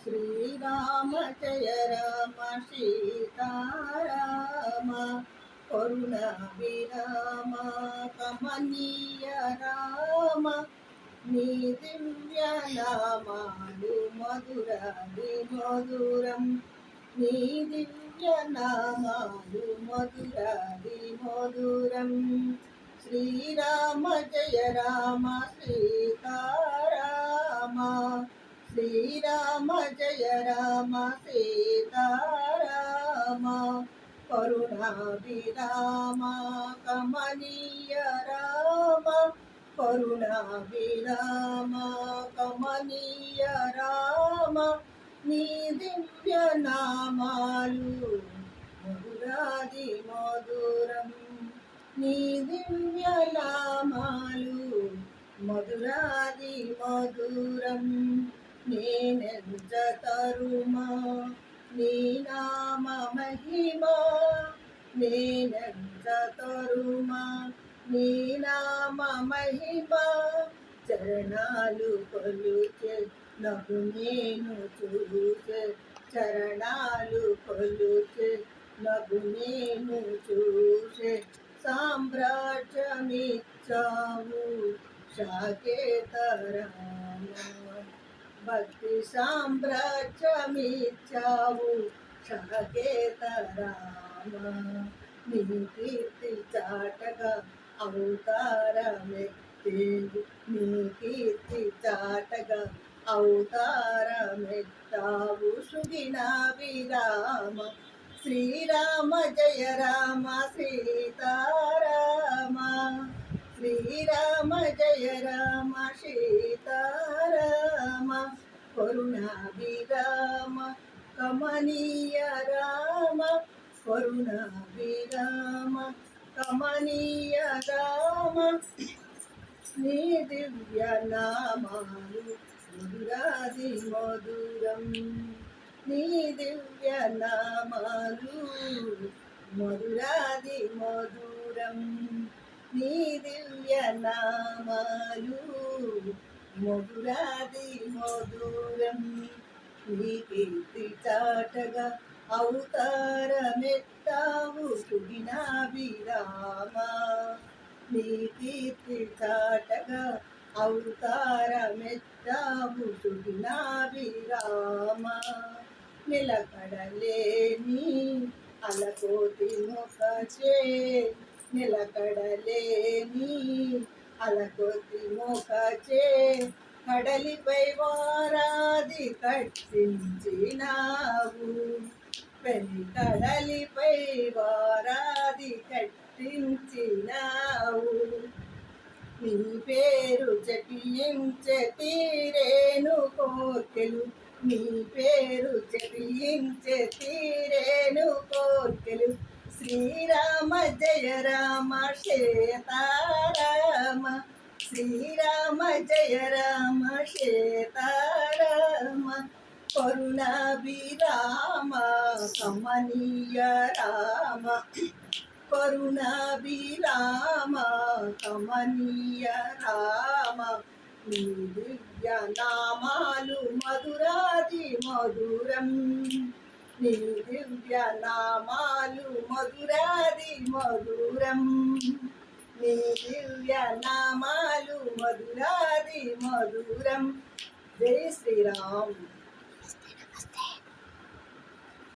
శ్రీరామ జయ రామ సీతారామ కరుణ విరామ కమనీయ రామ నీ దివ్య నామాలు మధురాది మధురం నీ దివ్య నామాలు మధురాది మధురం శ్రీరామ జయ రామ సీతారామ శ్రీరామ జయ రామ సీతారామ కరుణాభిరామ కమనీయ రామ కరుణాభిరామ కమనీయ రామ నీ దివ్య నామాలు మధురాది మధురం నీ దివ్య నామాలు మధురాది మధురం నేనెంత తరుమా నీ నామ మహిమా నేనెంత తరుమా నీ నామ మహిమా చరణాలు కొలుచే నగు నేను చూసే చరణాలు కొలుచే నగు నేను చూసే సామ్రాజ్యమిచ్చావు శాకేతరామ భక్తి సామ్రాజ్యమిచ్చావు శాకేతరామ నీ కీర్తి చాటగా అవతారమెత్తేవు నీ కీర్తి చాటగా అవతారమెత్తావు సుగిన విరామ శ్రీరామ జయ రామ సీతారామ శ్రీరామ జయ రామ సీతారామ కరుణాభిరామ కమనీయ రామ కరుణాభిరామ కమనీయ రామ నీ దివ్య నామాలు మధురాది మధురం నీ దివ్య నామాలు మధురాది మధురం నీ దివ్య నామాలు మధురాది మధురం నీ కీర్తి చాటగా అవతారమెత్తావు సుగినాభిరామ నీ కీర్తి చాటగా అవతారమెత్తావు సుగినాభిరామ నిలకడలేని అలకోటి ముఖచే నిలకడలేని అలకోటి ముఖచే కడలిపై వారాది కట్టించినావు పెళ్లి కడలిపై వారాది కట్టించినావు నీ పేరు జపించే తీరేను కోర్కెలు నీ పేరు జపించే తీరేను కోర్కెలు శ్రీరామ జయ రామ సీతారామ శ్రీరామ జయ రామ సీతారామ కరుణాభిరామ కమనీయ రామ కరుణాభిరామ కమనీయ రామ నీ దివ్య నామాలు మధురాది మధురం నీ దివ్య నామాలు మధురాది మధురం నీ దివ్య నామాలు మధురాది మధురం జై శ్రీరామ్.